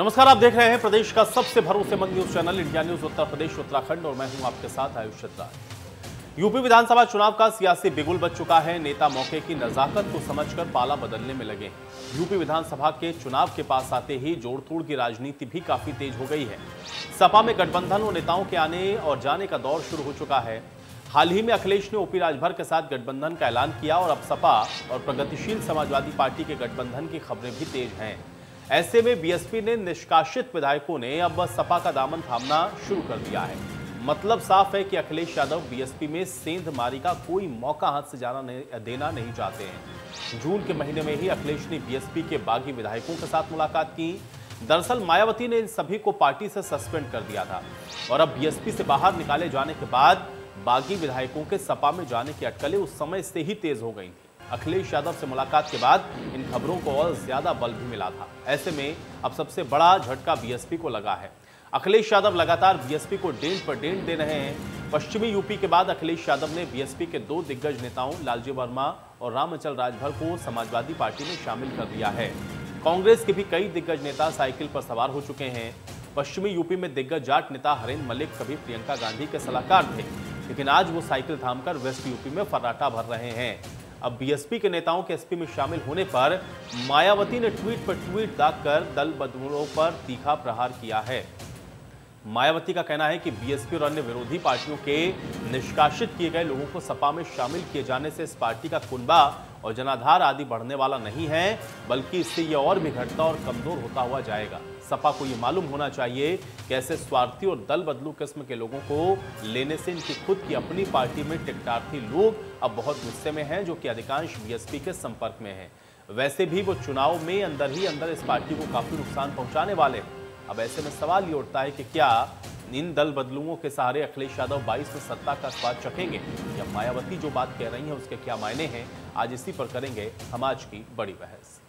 नमस्कार, आप देख रहे हैं प्रदेश का सबसे भरोसेमंद news channel India news Uttar Pradesh Uttarakhand और मैं हूं आपके साथ आयुष राज। यूपी विधानसभा चुनाव का सियासी बिगुल बज चुका है। नेता मौके की नजाकत को समझकर पाला बदलने में लगे हैं। यूपी विधानसभा के चुनाव के पास आते ही जोड़-तोड़ की राजनीति भी काफी तेज हो गई है। सपा में गठबंधन और नेताओं के आने और जाने का दौर शुरू हो चुका है। हाल ही में अखिलेश ने ओपी राजभर के साथ गठबंधन का ऐलान किया और अब सपा और प्रगतिशील समाजवादी पार्टी के गठबंधन की खबरें भी तेज हैं। ऐसे में बीएसपी ने निष्कासित विधायकों ने अब सपा का दामन थामना शुरू कर दिया है। मतलब साफ है कि अखिलेश यादव बीएसपी में सेंधमारी का कोई मौका हाथ से देना नहीं चाहते हैं। जून के महीने में ही अखिलेश ने बीएसपी के बागी विधायकों के साथ मुलाकात की। दरअसल मायावती ने इन सभी को पार्टी से सस्पेंड कर दिया था और अब बीएसपी से बाहर निकाले जाने के बाद बागी विधायकों के सपा में जाने की अटकलें उस समय से ही तेज हो गई थी। अखिलेश यादव से मुलाकात के बाद इन खबरों को और ज्यादा बल भी मिला था। ऐसे में अब सबसे बड़ा झटका बीएसपी को लगा है। अखिलेश यादव लगातार बीएसपी को डेंट पर डेंट दे रहे हैं। पश्चिमी यूपी के बाद अखिलेश यादव ने बीएसपी के दो दिग्गज नेताओं लालजी वर्मा और रामअचल राजभर को समाजवादी पार्टी में शामिल कर दिया है। कांग्रेस के भी कई दिग्गज नेता साइकिल पर सवार हो चुके हैं। पश्चिमी यूपी में दिग्गज जाट नेता हरेंद्र मलिक कभी प्रियंका गांधी के सलाहकार थे, लेकिन आज वो साइकिल थामकर वेस्ट यूपी में फर्राटा भर रहे हैं। अब बीएसपी के नेताओं के एसपी में शामिल होने पर मायावती ने ट्वीट पर ट्वीट दागकर दल बदलूओं पर तीखा प्रहार किया है। मायावती का कहना है कि बीएसपी और अन्य विरोधी पार्टियों के निष्कासित किए गए लोगों को सपा में शामिल किए जाने से इस पार्टी का कुनबा और जनाधार आदि बढ़ने वाला नहीं है, बल्कि इससे यह और भी घटता और कमजोर होता हुआ जाएगा। सपा को यह मालूम होना चाहिए कि ऐसे स्वार्थी और दल बदलू किस्म के लोगों को लेने से इनकी खुद की अपनी पार्टी में टिकटार्थी लोग अब बहुत गुस्से में हैं, जो कि अधिकांश बीएसपी के संपर्क में हैं। वैसे भी वो चुनाव में अंदर ही अंदर इस पार्टी को काफी नुकसान पहुंचाने वाले हैं। अब ऐसे में सवाल ये उठता है कि क्या इन दल बदलुओं के सहारे अखिलेश यादव 22 में सत्ता का स्वाद चखेंगे या मायावती जो बात कह रही है उसके क्या मायने हैं? आज इसी पर करेंगे हम आज की बड़ी बहस।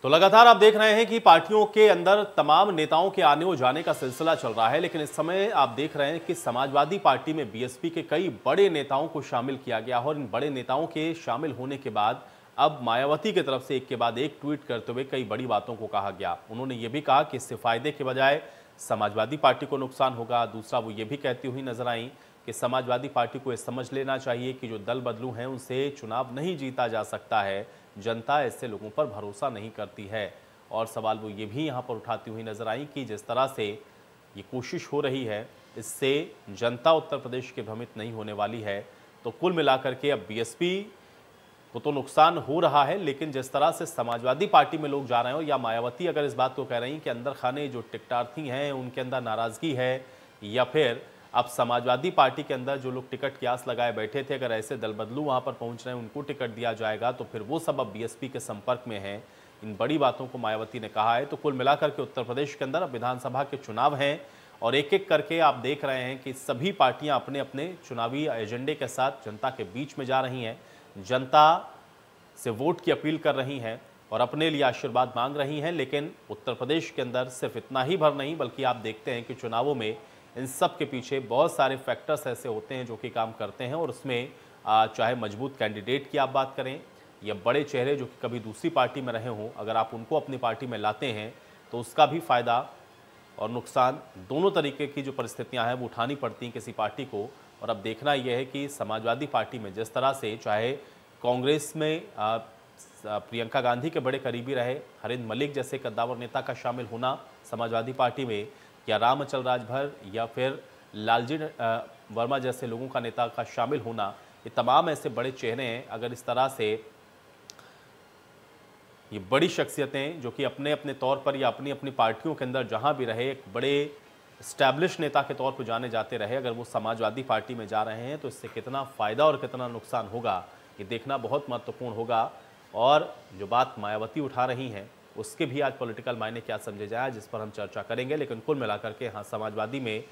तो लगातार आप देख रहे हैं कि पार्टियों के अंदर तमाम नेताओं के आने और जाने का सिलसिला चल रहा है, लेकिन इस समय आप देख रहे हैं कि समाजवादी पार्टी में बीएसपी के कई बड़े नेताओं को शामिल किया गया और इन बड़े नेताओं के शामिल होने के बाद अब मायावती की तरफ से एक के बाद एक ट्वीट करते हुए कई बड़ी बातों को कहा गया। उन्होंने ये भी कहा कि इससे फायदे के बजाय समाजवादी पार्टी को नुकसान होगा। दूसरा, वो ये भी कहती हुई नजर आई कि समाजवादी पार्टी को यह समझ लेना चाहिए कि जो दल बदलू हैं उनसे चुनाव नहीं जीता जा सकता है। जनता ऐसे लोगों पर भरोसा नहीं करती है। और सवाल वो ये भी यहाँ पर उठाती हुई नजर आई कि जिस तरह से ये कोशिश हो रही है, इससे जनता उत्तर प्रदेश की भ्रमित नहीं होने वाली है। तो कुल मिलाकर के अब बीएसपी को तो नुकसान हो रहा है, लेकिन जिस तरह से समाजवादी पार्टी में लोग जा रहे हो या मायावती अगर इस बात को कह रही हैं कि अंदर खाने जो टिकटार्थी हैं उनके अंदर नाराजगी है, या फिर अब समाजवादी पार्टी के अंदर जो लोग टिकट की आस लगाए बैठे थे, अगर ऐसे दल बदलू वहां पर पहुंच रहे हैं उनको टिकट दिया जाएगा तो फिर वो सब अब बीएसपी के संपर्क में हैं। इन बड़ी बातों को मायावती ने कहा है। तो कुल मिलाकर के उत्तर प्रदेश के अंदर अब विधानसभा के चुनाव हैं और एक एक करके आप देख रहे हैं कि सभी पार्टियां अपने अपने चुनावी एजेंडे के साथ जनता के बीच में जा रही हैं, जनता से वोट की अपील कर रही हैं और अपने लिए आशीर्वाद मांग रही हैं। लेकिन उत्तर प्रदेश के अंदर सिर्फ इतना ही भर नहीं, बल्कि आप देखते हैं कि चुनावों में इन सब के पीछे बहुत सारे फैक्टर्स ऐसे होते हैं जो कि काम करते हैं और उसमें चाहे मजबूत कैंडिडेट की आप बात करें या बड़े चेहरे जो कि कभी दूसरी पार्टी में रहे हों, अगर आप उनको अपनी पार्टी में लाते हैं तो उसका भी फ़ायदा और नुकसान दोनों तरीके की जो परिस्थितियां हैं वो उठानी पड़ती हैं किसी पार्टी को। और अब देखना यह है कि समाजवादी पार्टी में जिस तरह से चाहे कांग्रेस में प्रियंका गांधी के बड़े करीबी रहे हरेंद्र मलिक जैसे कद्दावर नेता का शामिल होना समाजवादी पार्टी में, या रामअचल राजभर या फिर लालजी वर्मा जैसे लोगों का नेता का शामिल होना, ये तमाम ऐसे बड़े चेहरे हैं। अगर इस तरह से ये बड़ी शख्सियतें जो कि अपने अपने तौर पर या अपनी अपनी पार्टियों के अंदर जहां भी रहे एक बड़े एस्टैब्लिश नेता के तौर पर जाने जाते रहे, अगर वो समाजवादी पार्टी में जा रहे हैं तो इससे कितना फ़ायदा और कितना नुकसान होगा ये देखना बहुत महत्वपूर्ण होगा। और जो बात मायावती उठा रही हैं उसके भी आज पॉलिटिकल मायने क्या समझे जाए, जिस पर हम चर्चा करेंगे। लेकिन कुल मिलाकर के हाँ, समाजवादी में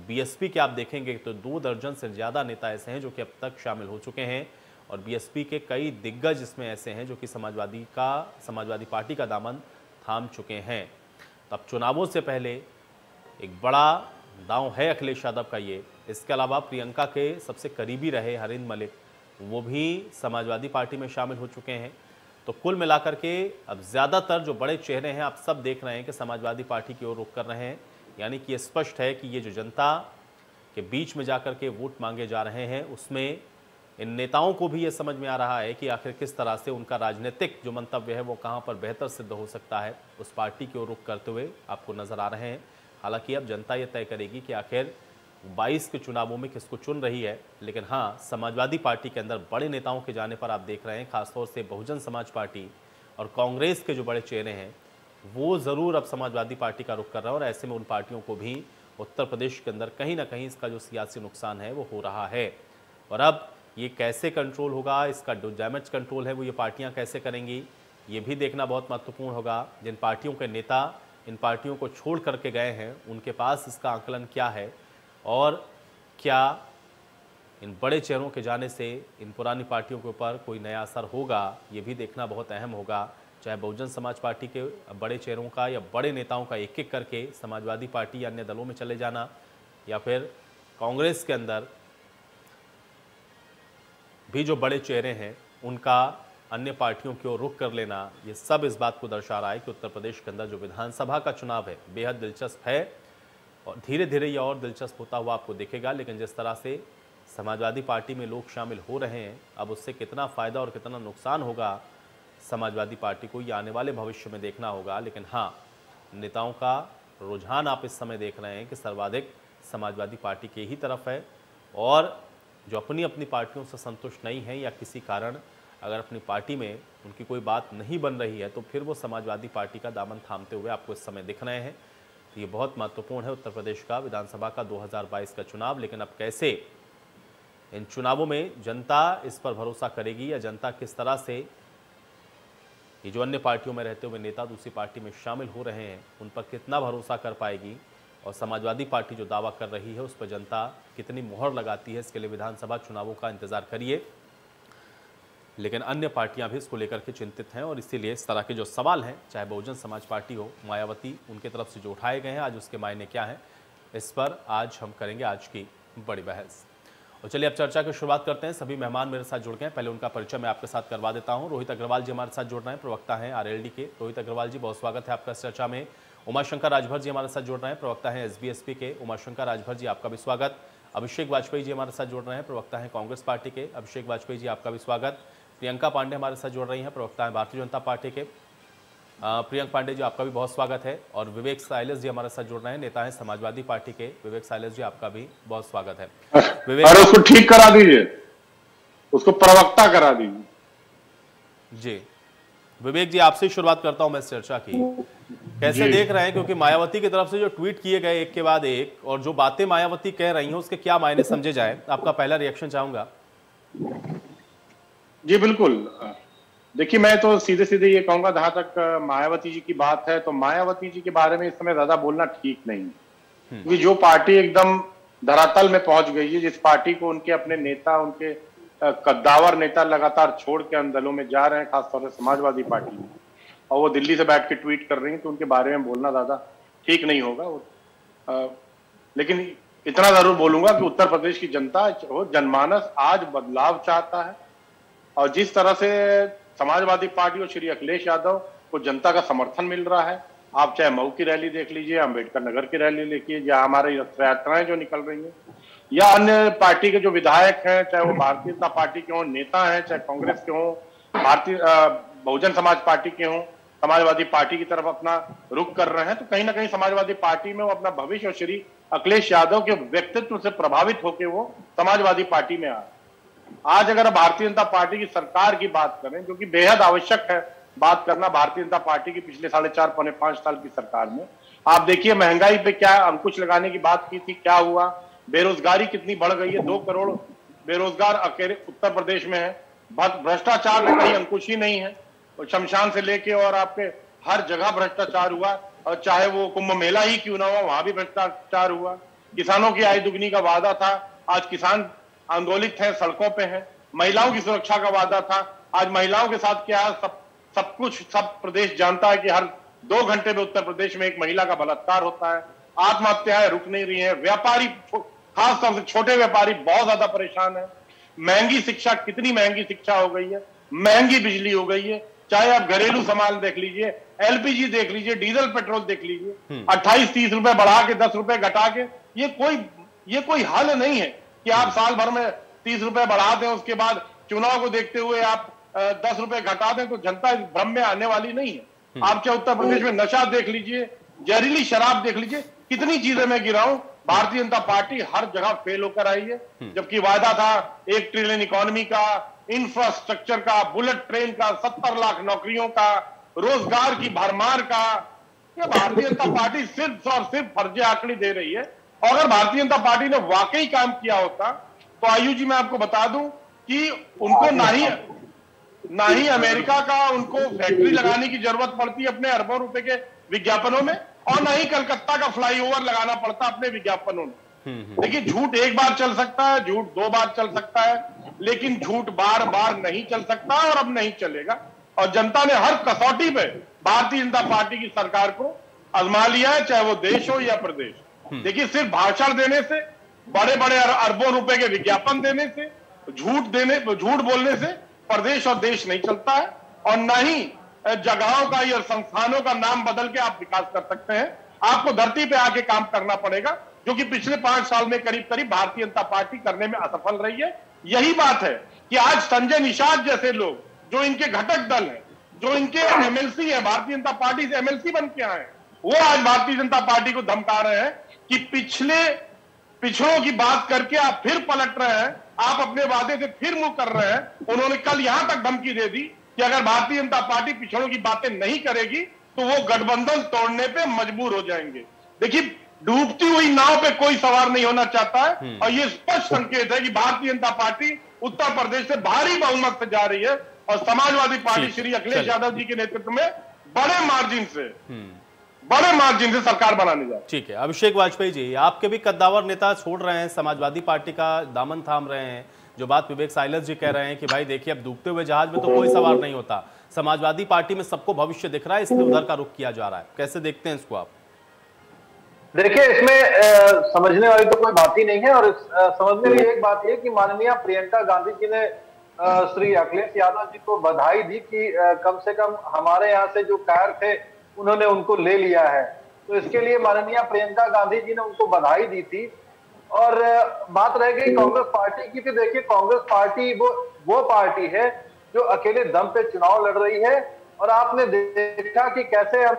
बीएसपी के आप देखेंगे तो 2 दर्जन से ज़्यादा नेता ऐसे हैं जो कि अब तक शामिल हो चुके हैं और बीएसपी के कई दिग्गज इसमें ऐसे हैं जो कि समाजवादी पार्टी का दामन थाम चुके हैं। तब चुनावों से पहले एक बड़ा दांव है अखिलेश यादव का ये। इसके अलावा प्रियंका के सबसे करीबी रहे हरेंद्र मलिक, वो भी समाजवादी पार्टी में शामिल हो चुके हैं। तो कुल मिलाकर के अब ज़्यादातर जो बड़े चेहरे हैं आप सब देख रहे हैं कि समाजवादी पार्टी की ओर रुख कर रहे हैं। यानी कि ये स्पष्ट है कि ये जो जनता के बीच में जाकर के वोट मांगे जा रहे हैं, उसमें इन नेताओं को भी ये समझ में आ रहा है कि आखिर किस तरह से उनका राजनीतिक जो मंतव्य है वो कहाँ पर बेहतर सिद्ध हो सकता है। उस पार्टी की ओर रुख करते हुए आपको नज़र आ रहे हैं। हालांकि अब जनता ये तय करेगी कि आखिर 22 के चुनावों में किसको चुन रही है। लेकिन हाँ, समाजवादी पार्टी के अंदर बड़े नेताओं के जाने पर आप देख रहे हैं, खासतौर से बहुजन समाज पार्टी और कांग्रेस के जो बड़े चेहरे हैं वो ज़रूर अब समाजवादी पार्टी का रुख कर रहे हैं। और ऐसे में उन पार्टियों को भी उत्तर प्रदेश के अंदर कहीं ना कहीं इसका जो सियासी नुकसान है वो हो रहा है। और अब ये कैसे कंट्रोल होगा, इसका जो डैमेज कंट्रोल है वो ये पार्टियां कैसे करेंगी, ये भी देखना बहुत महत्वपूर्ण होगा। जिन पार्टियों के नेता इन पार्टियों को छोड़ करके गए हैं, उनके पास इसका आकलन क्या है और क्या इन बड़े चेहरों के जाने से इन पुरानी पार्टियों के ऊपर कोई नया असर होगा, ये भी देखना बहुत अहम होगा। चाहे बहुजन समाज पार्टी के बड़े चेहरों का या बड़े नेताओं का एक एक करके समाजवादी पार्टी या अन्य दलों में चले जाना, या फिर कांग्रेस के अंदर भी जो बड़े चेहरे हैं उनका अन्य पार्टियों की ओर रुख कर लेना, ये सब इस बात को दर्शा रहा है कि उत्तर प्रदेश के अंदर जो विधानसभा का चुनाव है बेहद दिलचस्प है और धीरे धीरे ये और दिलचस्प होता हुआ आपको दिखेगा। लेकिन जिस तरह से समाजवादी पार्टी में लोग शामिल हो रहे हैं, अब उससे कितना फ़ायदा और कितना नुकसान होगा समाजवादी पार्टी को, ये आने वाले भविष्य में देखना होगा। लेकिन हाँ, नेताओं का रुझान आप इस समय देख रहे हैं कि सर्वाधिक समाजवादी पार्टी के ही तरफ है। और जो अपनी अपनी पार्टियों से संतुष्ट नहीं है या किसी कारण अगर अपनी पार्टी में उनकी कोई बात नहीं बन रही है, तो फिर वो समाजवादी पार्टी का दामन थामते हुए आपको इस समय दिख रहे हैं। तो ये बहुत महत्वपूर्ण है उत्तर प्रदेश का विधानसभा का 2022 का चुनाव। लेकिन अब कैसे इन चुनावों में जनता इस पर भरोसा करेगी या जनता किस तरह से ये जो अन्य पार्टियों में रहते हुए नेता दूसरी पार्टी में शामिल हो रहे हैं उन पर कितना भरोसा कर पाएगी, और समाजवादी पार्टी जो दावा कर रही है उस पर जनता कितनी मोहर लगाती है, इसके लिए विधानसभा चुनावों का इंतजार करिए। लेकिन अन्य पार्टियां भी इसको लेकर के चिंतित हैं और इसीलिए इस तरह के जो सवाल हैं, चाहे बहुजन समाज पार्टी हो, मायावती, उनके तरफ से जो उठाए गए हैं, आज उसके मायने क्या हैं, इस पर आज हम करेंगे आज की बड़ी बहस। और चलिए अब चर्चा की शुरुआत करते हैं। सभी मेहमान मेरे साथ जुड़ गए हैं, पहले उनका परिचय मैं आपके साथ करवा देता हूं। रोहित अग्रवाल जी हमारे साथ जुड़ रहे हैं, प्रवक्ता हैं आरएलडी के। रोहित अग्रवाल जी, बहुत स्वागत है आपका इस चर्चा में। उमाशंकर राजभर जी हमारे साथ जुड़ रहे हैं, प्रवक्ता हैं एसबीएसपी के। उमाशंकर राजभर जी, आपका भी स्वागत। अभिषेक वाजपेयी जी हमारे साथ जुड़ रहे हैं, प्रवक्ता हैं कांग्रेस पार्टी के। अभिषेक वाजपेयी जी, आपका भी स्वागत। प्रियंका पांडे हमारे साथ जुड़ रही हैं, प्रवक्ता हैं भारतीय जनता पार्टी के। प्रियंका पांडे जी, आपका भी बहुत स्वागत है। और विवेक साइलस जी हमारे साथ जुड़ रहे हैं, नेता हैं समाजवादी पार्टी के। विवेक साइलस जी, आपका भी बहुत स्वागत है। विवेक, अरे उसको ठीक करा दीजिए, उसको प्रवक्ता करा दीजिए। जी विवेक जी, आपसे शुरुआत करता हूं मैं इस चर्चा की। कैसे देख रहे हैं, क्योंकि मायावती की तरफ से जो ट्वीट किए गए एक के बाद एक, और जो बातें मायावती कह रही हैं उसके क्या मायने समझे जाए, आपका पहला रिएक्शन चाहूंगा। जी बिल्कुल, देखिए मैं तो सीधे सीधे ये कहूंगा, जहां तक मायावती जी की बात है तो मायावती जी के बारे में इस समय ज्यादा बोलना ठीक नहीं है, क्योंकि जो पार्टी एकदम धरातल में पहुंच गई है, जिस पार्टी को उनके अपने नेता, उनके कद्दावर नेता लगातार छोड़ के अंदर दलों में जा रहे हैं, खासतौर से समाजवादी पार्टी में, और वो दिल्ली से बैठ के ट्वीट कर रही हैं, तो उनके बारे में बोलना ज्यादा ठीक नहीं होगा। लेकिन इतना जरूर बोलूंगा कि उत्तर प्रदेश की जनता, जनमानस आज बदलाव चाहता है, और जिस तरह से समाजवादी पार्टी और श्री अखिलेश यादव को जनता का समर्थन मिल रहा है, आप चाहे मऊ की रैली देख लीजिए, अम्बेडकर नगर की रैली देखिए, या हमारी रथ यात्राएं जो निकल रही हैं, या अन्य पार्टी के जो विधायक हैं, चाहे वो भारतीय जनता पार्टी के हों, नेता हैं, चाहे कांग्रेस के हों, भारतीय बहुजन समाज पार्टी के हों, समाजवादी पार्टी की तरफ अपना रुख कर रहे हैं, तो कहीं ना कहीं समाजवादी पार्टी में वो अपना भविष्य और श्री अखिलेश यादव के व्यक्तित्व से प्रभावित होकर वो समाजवादी पार्टी में आ रहे। आज अगर भारतीय जनता पार्टी की सरकार की बात करें, जो कि बेहद आवश्यक है बात करना भारतीय जनता पार्टी की पिछले 4.5 पौने 5 साल की सरकार में, आप देखिए महंगाई पे क्या अंकुश लगाने की बात की थी, क्या हुआ, बेरोजगारी कितनी बढ़ गई है, 2 करोड़ बेरोजगार अकेले उत्तर प्रदेश में है, भ्रष्टाचार में कहीं अंकुश ही नहीं है, और शमशान से लेके और आपके हर जगह भ्रष्टाचार हुआ, और चाहे वो कुंभ मेला ही क्यों ना हुआ, वहां भी भ्रष्टाचार हुआ। किसानों की आय दुगनी का वादा था, आज किसान आंदोलित हैं, सड़कों पे हैं। महिलाओं की सुरक्षा का वादा था, आज महिलाओं के साथ क्या है, सब कुछ सब प्रदेश जानता है कि हर 2 घंटे में उत्तर प्रदेश में एक महिला का बलात्कार होता है। आत्महत्याएं रुक नहीं रही हैं, व्यापारी, खासतौर से छोटे व्यापारी बहुत ज्यादा परेशान है। महंगी शिक्षा, कितनी महंगी शिक्षा हो गई है, महंगी बिजली हो गई है, चाहे आप घरेलू सामान देख लीजिए, एलपीजी देख लीजिए, डीजल पेट्रोल देख लीजिए, 28-30 रुपए बढ़ा के 10 रुपए घटा के, ये कोई हल नहीं है कि आप साल भर में 30 रुपए बढ़ा दें, उसके बाद चुनाव को देखते हुए आप 10 रुपए घटा दें, तो जनता इस भ्रम में आने वाली नहीं है। आप चाहे उत्तर प्रदेश में नशा देख लीजिए, जहरीली शराब देख लीजिए, कितनी चीजें मैं गिराऊं, भारतीय जनता पार्टी हर जगह फेल होकर आई है। जबकि वादा था 1 ट्रिलियन इकोनॉमी का, इंफ्रास्ट्रक्चर का, बुलेट ट्रेन का, 70 लाख नौकरियों का, रोजगार की भरमार का, ये भारतीय जनता पार्टी सिर्फ और सिर्फ फर्जी आंकड़ी दे रही है। और अगर भारतीय जनता पार्टी ने वाकई काम किया होता तो आयु जी मैं आपको बता दूं कि उनको ना ही अमेरिका का उनको फैक्ट्री लगाने की जरूरत पड़ती अपने अरबों रुपए के विज्ञापनों में, और ना ही कलकत्ता का फ्लाईओवर लगाना पड़ता अपने विज्ञापनों में। देखिए, झूठ एक बार चल सकता है, झूठ 2 बार चल सकता है, लेकिन झूठ बार बार नहीं चल सकता और अब नहीं चलेगा। और जनता ने हर कसौटी पे भारतीय जनता पार्टी की सरकार को आजमा लिया है, चाहे वो देश हो या प्रदेश। देखिए, सिर्फ भाषण देने से, बड़े बड़े अरबों रुपए के विज्ञापन देने से, झूठ बोलने से प्रदेश और देश नहीं चलता है, और न ही जगहों का या संस्थानों का नाम बदल के आप विकास कर सकते हैं। आपको धरती पे आके काम करना पड़ेगा, जो कि पिछले 5 साल में करीब करीब भारतीय जनता पार्टी करने में असफल रही है। यही बात है कि आज संजय निषाद जैसे लोग, जो इनके घटक दल हैं, जो इनके एमएलसी है, भारतीय जनता पार्टी से एमएलसी बन के आए हैं, वो आज भारतीय जनता पार्टी को धमका रहे हैं कि पिछड़ों की बात करके आप फिर पलट रहे हैं, आप अपने वादे से फिर मुंह कर रहे हैं। उन्होंने कल यहां तक धमकी दे दी कि अगर भारतीय जनता पार्टी पिछड़ों की बातें नहीं करेगी तो वो गठबंधन तोड़ने पे मजबूर हो जाएंगे। देखिए, डूबती हुई नाव पे कोई सवार नहीं होना चाहता है, और ये स्पष्ट संकेत है कि भारतीय जनता पार्टी उत्तर प्रदेश से भारी बहुमत से जा रही है, और समाजवादी पार्टी श्री अखिलेश यादव जी के नेतृत्व में बड़े मार्जिन से सरकार बनाने जा रही है। ठीक है, अभिषेक वाजपेयी जी, आपके भी कद्दावर नेता छोड़ रहे हैं, समाजवादी पार्टी का दामन थाम रहे हैं। जो बात विवेक साइलस जी कह रहे हैं कि भाई देखिए, अब डूबते हुए जहाज में तो कोई सवार नहीं होता, समाजवादी पार्टी में सबको भविष्य दिख रहा है, इसलिए उधर का रुख किया जा रहा है। कैसे देखते हैं इसको आप? देखिए, इसमें समझने वाली तो कोई बात ही नहीं है, और समझने वाली एक बात यह कि माननीय प्रियंका गांधी जी ने श्री अखिलेश यादव जी को बधाई दी कि कम से कम हमारे यहाँ से जो कायर थे उन्होंने उनको ले लिया है। तो इसके लिए माननीय प्रियंका गांधी जी ने उनको बधाई दी थी। और बात रह गई कांग्रेस पार्टी की, तो देखिए, कांग्रेस पार्टी वो पार्टी है जो अकेले दम पे चुनाव लड़ रही है, और आपने देखा कि कैसे हम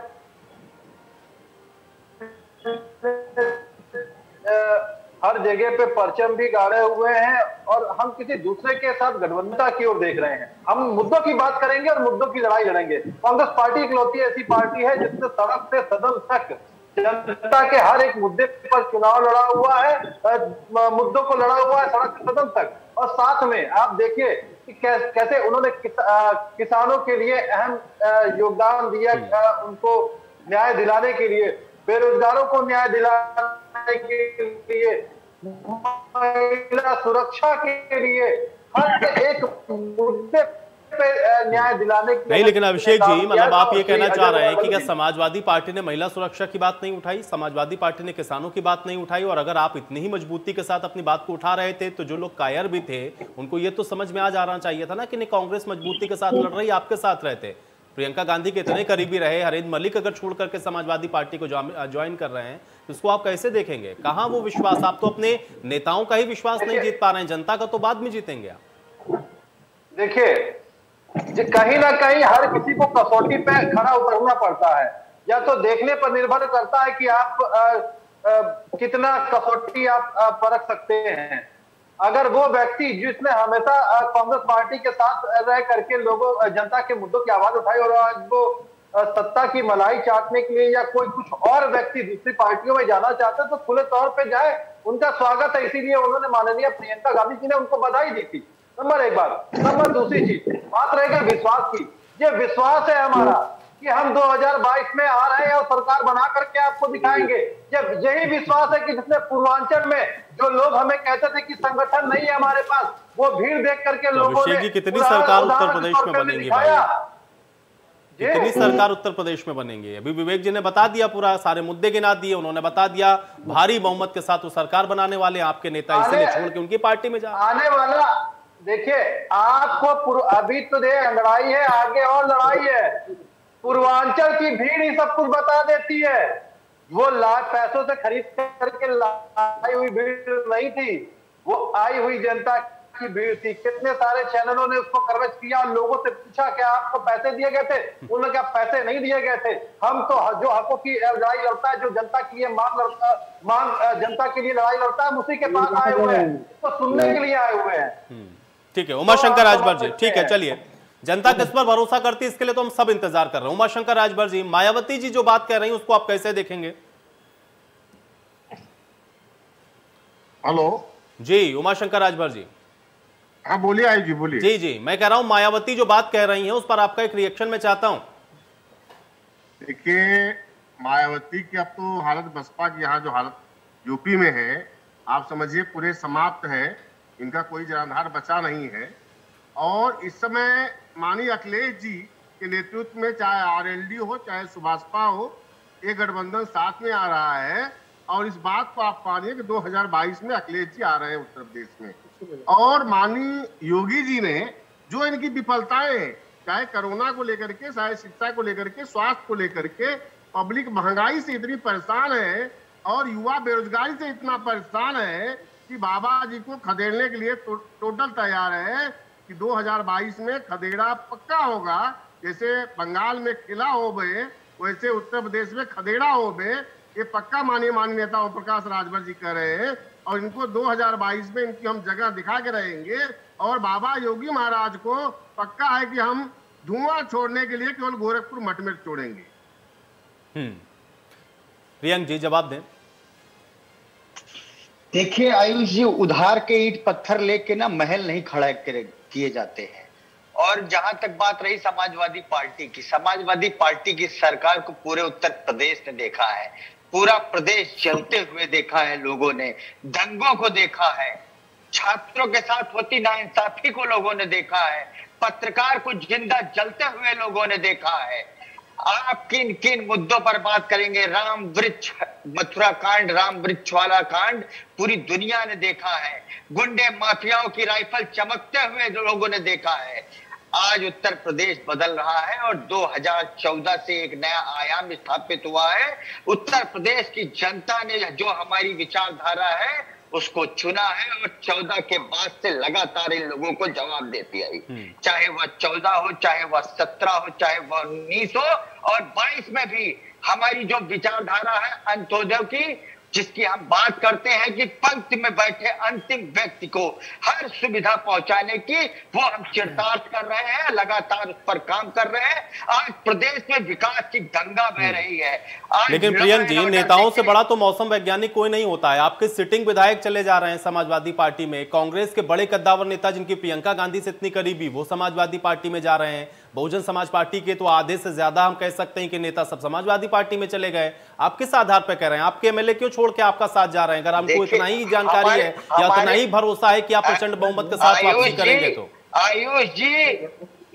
हर जगह पे परचम भी गाड़े हुए हैं, और हम किसी दूसरे के साथ गठबंधन की ओर देख रहे हैं। हम मुद्दों की बात करेंगे और मुद्दों की लड़ाई लड़ेंगे। कांग्रेस पार्टी इकलौती ऐसी पार्टी है जिसने सड़क से सदन तक जनता के हर एक मुद्दे पर चुनाव लड़ा हुआ है, मुद्दों को लड़ा हुआ है सड़क से सदन तक। और साथ में आप देखिए कि कैसे उन्होंने किसानों के लिए अहम योगदान दिया, उनको न्याय दिलाने के लिए, बेरोजगारों को न्याय दिलाने के लिए, महिला सुरक्षा के लिए, हर एक मुद्दे पे न्याय दिलाने के लिए। नहीं, लेकिन अभिषेक जी, मतलब आप ये कहना चाह रहे हैं कि क्या समाजवादी पार्टी ने महिला सुरक्षा की बात नहीं उठाई, समाजवादी पार्टी ने किसानों की बात नहीं उठाई? और अगर आप इतनी ही मजबूती के साथ अपनी बात को उठा रहे थे तो जो लोग कायर भी थे उनको ये तो समझ में आ जाना चाहिए था ना कि नहीं, कांग्रेस मजबूती के साथ लड़ रही, आपके साथ रहते, प्रियंका गांधी के इतने करीबी रहे, हरेंद्र मलिक अगर छोड़ करके समाजवादी पार्टी को ज्वाइन कर रहे हैं तो इसको आप कैसे देखेंगे? कहां वो विश्वास? आप तो अपने नेताओं का ही विश्वास नहीं जीत पा रहे हैं, जनता का तो बाद में जीतेंगे आप। देखिए, कहीं ना कहीं हर किसी को कसौटी पे खड़ा उतरना पड़ता है, या तो देखने पर निर्भर करता है कि आप कितना कसौटी आप परख सकते हैं। अगर वो व्यक्ति जिसने हमेशा कांग्रेस पार्टी के साथ रह करके लोगों जनता के मुद्दों की आवाज उठाई, और आज वो सत्ता की मलाई चाटने के लिए या कोई कुछ और व्यक्ति दूसरी पार्टियों में जाना चाहते हैं तो खुले तौर पे जाए, उनका स्वागत है। इसीलिए उन्होंने माननीय प्रियंका गांधी जी ने उनको बधाई दी थी, नंबर 1 बात। नंबर दूसरी चीज, बात रहेगी विश्वास की। ये विश्वास है हमारा कि हम 2022 में आ रहे हैं और सरकार बना करके आपको दिखाएंगे। जब यही विश्वास है कि जिसने पूर्वांचल में जो लोग हमें कहते थे कि संगठन नहीं है हमारे पास, वो भीड़ देख करके लोगों ने कितनी सरकार उत्तर प्रदेश में बनेगी भाई? कितनी सरकार उत्तर प्रदेश में बनेंगी? अभी विवेक जी ने बता दिया, पूरा सारे मुद्दे गिना दिए, उन्होंने बता दिया भारी बहुमत के साथ वो सरकार बनाने वाले आपके नेता, इसलिए छोड़ के उनकी पार्टी में जा। देखिए आपको अभी तो लड़ाई है, आगे और लड़ाई है। पूर्वांचल की भीड़ ही सब कुछ बता देती है। वो लाख पैसों से खरीद करके लाई हुई भीड़ नहीं थी, वो आई हुई जनता की भीड़ थी। कितने सारे चैनलों ने उसको कवरेज किया और लोगों से पूछा क्या आपको पैसे दिए गए थे? उन्होंने क्या पैसे नहीं दिए गए थे। हम तो जो हकों की लड़ाई लड़ता है, जो जनता के लिए मांग जनता के लिए लड़ाई लड़ता है, हम उसी के पास आए हुए हैं, तो सुनने के लिए आए हुए हैं। ठीक है उमाशंकर राजभर जी, ठीक है चलिए, जनता किस पर भरोसा करती है इसके लिए तो हम सब इंतजार कर रहे हैं। उमाशंकर राजभर जी, मायावती जी जो बात कह रही हैं उसको आप कैसे देखेंगे? हेलो जी उमाशंकर राजभर जी। हाँ बोलिए आयु जी, बोलिए। जी जी, मैं कह रहा हूं मायावती जो बात कह रही हैं उस पर आपका एक रिएक्शन मैं चाहता हूं। देखिए मायावती की अब तो हालत, बसपा की यहाँ जो हालत यूपी में है, आप समझिए पूरे समाप्त है। इनका कोई जनाधार बचा नहीं है। और इस समय माननीय अखिलेश जी के नेतृत्व में चाहे आरएलडी हो चाहे सुभाषपा हो, ये गठबंधन साथ में आ रहा है। और इस बात को आप मानिए कि 2022 में अखिलेश जी आ रहे हैं उत्तर प्रदेश में। और माननीय योगी जी ने जो इनकी विफलताएं, चाहे कोरोना को लेकर के, चाहे शिक्षा को लेकर के, स्वास्थ्य को लेकर के, पब्लिक महंगाई से इतनी परेशान है और युवा बेरोजगारी से इतना परेशान है कि बाबा जी को खदेड़ने के लिए टोटल तैयार है कि 2022 में खदेड़ा पक्का होगा। जैसे बंगाल में किला हो गए वैसे उत्तर प्रदेश में खदेड़ा हो गए, ये पक्का माननीय नेता ओम प्रकाश राजभर जी कह रहे हैं। और इनको 2022 में इनकी हम जगह दिखा के रहेंगे। और बाबा योगी महाराज को पक्का है कि हम धुआं छोड़ने के लिए केवल गोरखपुर मठ में छोड़ेंगे। प्रियंक जी जवाब दें। देखिए आयुष जी, उधार के ईंट पत्थर लेके ना महल नहीं खड़ा किए जाते हैं। और जहां तक बात रही समाजवादी पार्टी की सरकार को पूरे उत्तर प्रदेश ने देखा है, पूरा प्रदेश चलते हुए देखा है लोगों ने, दंगों को देखा है, छात्रों के साथ होती नाइंसाफी को लोगों ने देखा है, पत्रकार को जिंदा जलते हुए लोगों ने देखा है। आप किन किन मुद्दों पर बात करेंगे? राम वृक्ष मथुरा कांड, राम वृक्ष वाला कांड पूरी दुनिया ने देखा है। गुंडे माफियाओं की राइफल चमकते हुए जो लोगों ने देखा है। आज उत्तर प्रदेश बदल रहा है और 2014 से एक नया आयाम स्थापित हुआ है। उत्तर प्रदेश की जनता ने जो हमारी विचारधारा है उसको चुना है और 14 के बाद से लगातार इन लोगों को जवाब देती आई। चाहे वह 14 हो, चाहे वह 17 हो, चाहे वह 19 हो और 22 में भी हमारी जो विचारधारा है अंत्योदय की, जिसकी हम बात करते हैं कि पंक्ति में बैठे अंतिम व्यक्ति को हर सुविधा पहुंचाने की, वो हम चिरतार्थ कर रहे हैं, लगातार उस पर काम कर रहे हैं। आज प्रदेश में विकास की गंगा बह रही है। लेकिन प्रियंक जी, नेताओं से बड़ा तो मौसम वैज्ञानिक कोई नहीं होता है। आपके सिटिंग विधायक चले जा रहे हैं समाजवादी पार्टी में, कांग्रेस के बड़े कद्दावर नेता जिनकी प्रियंका गांधी से इतनी करीबी, वो समाजवादी पार्टी में जा रहे हैं। बहुजन समाज पार्टी के तो आधे से ज्यादा हम कह सकते हैं कि नेता सब समाजवादी पार्टी में चले गए। आप किस आधार पर कह रहे हैं? आपके एमएलए क्यों छोड़ के आपका साथ जा रहे हैं? अगर हमको इतना ही जानकारी है या उतना ही भरोसा है कि आप प्रचंड बहुमत के साथ वापसी करेंगे तो। आयुष जी,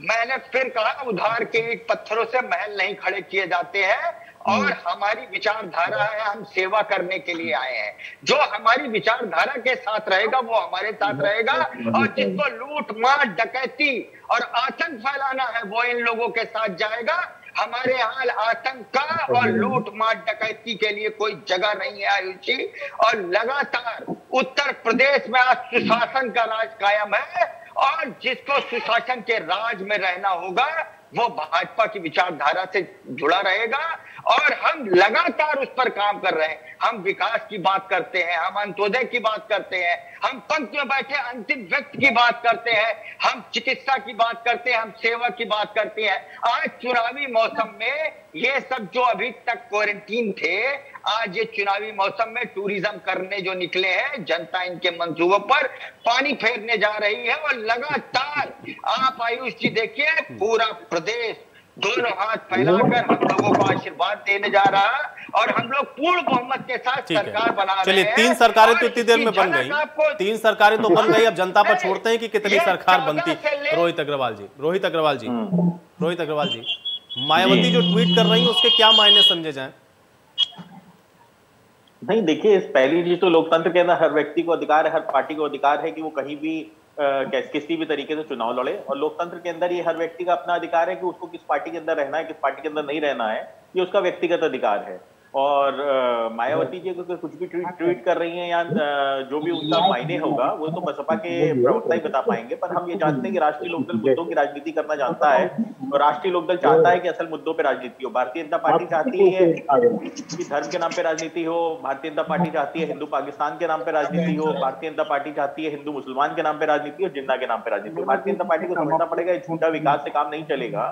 मैंने फिर कहा, उधार के ईंट पत्थरों से महल नहीं खड़े किए जाते हैं। और हमारी विचारधारा है, हम सेवा करने के लिए आए हैं। जो हमारी विचारधारा के साथ रहेगा वो हमारे साथ रहेगा। और जिसको लूट मार डकैती और आतंक फैलाना है वो इन लोगों के साथ जाएगा। हमारे यहाँ आतंक का और लूट मार डकैती के लिए कोई जगह नहीं है आयुष जी। और लगातार उत्तर प्रदेश में आज सुशासन का राज कायम है और जिसको सुशासन के राज में रहना होगा वो भाजपा की विचारधारा से जुड़ा रहेगा। और हम लगातार उस पर काम कर रहे हैं। हम विकास की बात करते हैं, हम अंत्योदय की बात करते हैं, हम पंक्ति में बैठे अंतिम व्यक्ति की बात करते हैं, हम चिकित्सा की बात करते हैं, हम सेवा की बात करते हैं। आज चुनावी मौसम में ये सब जो अभी तक क्वारंटीन थे, आज ये चुनावी मौसम में टूरिज्म करने जो निकले हैं, जनता इनके मंसूबों पर पानी फेरने जा रही है। और लगातार आप आयुष जी देखिए, पूरा प्रदेश दोनों हाथ फैलाकर हम लोगों को आशीर्वाद देने जा रहा है और हम लोग पूर्ण बहुमत के साथ सरकार बना रहे हैं। चलिए, 3 सरकारें तो इतनी देर में बन गई, 3 सरकारें तो बन गई। अब जनता पर छोड़ते हैं कि कितनी सरकार बनती। रोहित अग्रवाल जी, मायावती जो ट्वीट कर रही है उसके क्या मायने समझे जाएं? नहीं देखिए, इस पहली चीज तो लोकतंत्र के अंदर हर व्यक्ति को अधिकार है, हर पार्टी को अधिकार है कि वो कहीं भी किसी भी तरीके से चुनाव लड़े। और लोकतंत्र के अंदर ये हर व्यक्ति का अपना अधिकार है कि उसको किस पार्टी के अंदर रहना है, किस पार्टी के अंदर नहीं रहना है, ये उसका व्यक्तिगत अधिकार है। और मायावती जी को कुछ भी ट्वीट कर रही हैं या जो भी उनका मायने होगा वो तो बसपा के प्रवक्ता ही बता पाएंगे, पर हम ये जानते हैं कि राष्ट्रीय लोकदल मुद्दों की राजनीति करना जानता है और राष्ट्रीय लोकदल चाहता है कि असल मुद्दों पे राजनीति हो। भारतीय जनता पार्टी चाहती है कि धर्म के नाम पे राजनीति हो, भारतीय जनता पार्टी चाहती है हिंदू पाकिस्तान के नाम पे राजनीति हो, भारतीय जनता पार्टी चाहती है हिंदू मुसलमान के नाम पे राजनीति हो, जिन्ना के नाम पे राजनीति हो। भारतीय जनता पार्टी को समझना पड़ेगा झूठा विकास से काम नहीं चलेगा।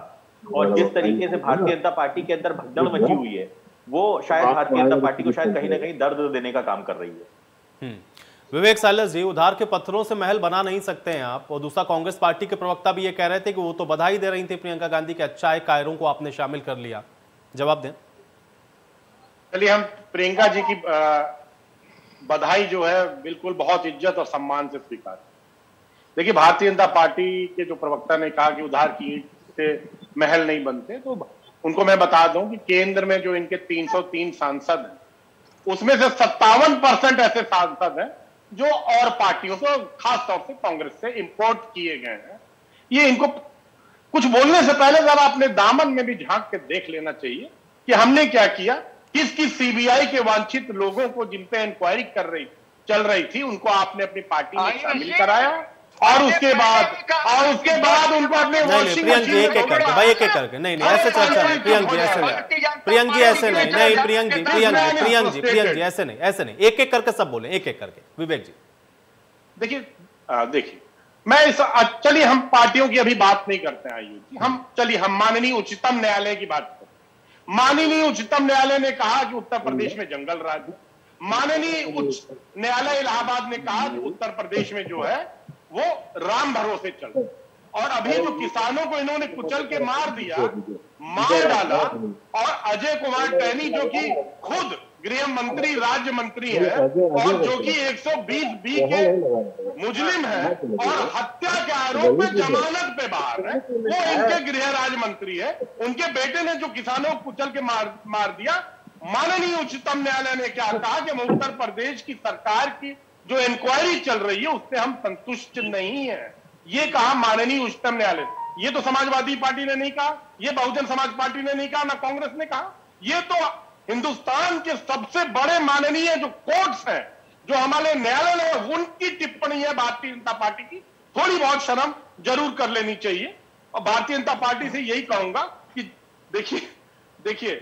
और जिस तरीके से भारतीय जनता पार्टी के अंदर भगदड़ मची हुई है वो शायद भारतीय जनता पार्टी को शायद कहीं ना कहीं दर्द देने का काम कर रही है। विवेक साइलस जी, उधार के पत्थरों से महल बना नहीं सकते हैं आप। और दूसरा, कांग्रेस पार्टी के प्रवक्ता भी ये कह रहे थे कि वो तो बधाई दे रही थी प्रियंका गांधी के, अच्छा है कायरों को आपने शामिल कर लिया। जवाब दें। चलिए, हम प्रियंका जी की बधाई जो है बिल्कुल बहुत इज्जत और सम्मान से स्वीकार। देखिए, भारतीय जनता पार्टी के जो प्रवक्ता ने कहा कि उधार की ईंट से महल नहीं बनते, तो उनको मैं बता दूं कि केंद्र में जो इनके 303 सांसद हैं उसमें से 57% ऐसे सांसद हैं जो और पार्टियों से, खास तौर से कांग्रेस से इंपोर्ट किए गए हैं। ये इनको कुछ बोलने से पहले जरा अपने दामन में भी झांक के देख लेना चाहिए कि हमने क्या किया। किस किस सीबीआई के वांछित लोगों को जिन पे इंक्वायरी चल रही थी उनको आपने अपनी पार्टी में शामिल कराया और उसके बाद उनको अपने प्रियंक जी एक एक करके भाई, एक एक करके नहीं ऐसे चर्चा नहीं। प्रियंक जी ऐसे नहीं, प्रियंक जी ऐसे नहीं, प्रियंक जी ऐसे नहीं, एक एक करके सब बोले, एक एक करके। विवेक जी देखिए मैं चलिए हम पार्टियों की अभी बात नहीं करते हैं आयुष जी, हम माननीय उच्चतम न्यायालय की बात करते हैं। माननीय उच्चतम न्यायालय ने कहा कि उत्तर प्रदेश में जंगल राज है। माननीय उच्च न्यायालय इलाहाबाद ने कहा कि उत्तर प्रदेश में जो है वो राम भरोसे चल, और अभी जो किसानों को इन्होंने कुचल के मार दिया, मार डाला, और अजय कुमार टहनी जो कि खुद गृह मंत्री राज्य मंत्री है और जो कि 120B के मुजरिम है और हत्या के आरोप में जमानत पे बाहर है, वो इनके गृह राज्य मंत्री है, उनके बेटे ने जो किसानों को कुचल के मार दिया। माननीय उच्चतम न्यायालय ने क्या कहा कि उत्तर प्रदेश की सरकार की जो इंक्वायरी चल रही है उससे हम संतुष्ट नहीं है। ये कहा माननीय उच्चतम न्यायालय। ये तो समाजवादी पार्टी ने नहीं कहा, ये बहुजन समाज पार्टी ने नहीं कहा, ना कांग्रेस ने कहा। ये तो हिंदुस्तान के सबसे बड़े माननीय जो कोर्ट्स हैं, जो हमारे न्यायालय है, उनकी टिप्पणी है भारतीय जनता पार्टी की। थोड़ी बहुत शर्म जरूर कर लेनी चाहिए। और भारतीय जनता पार्टी से यही कहूंगा कि देखिए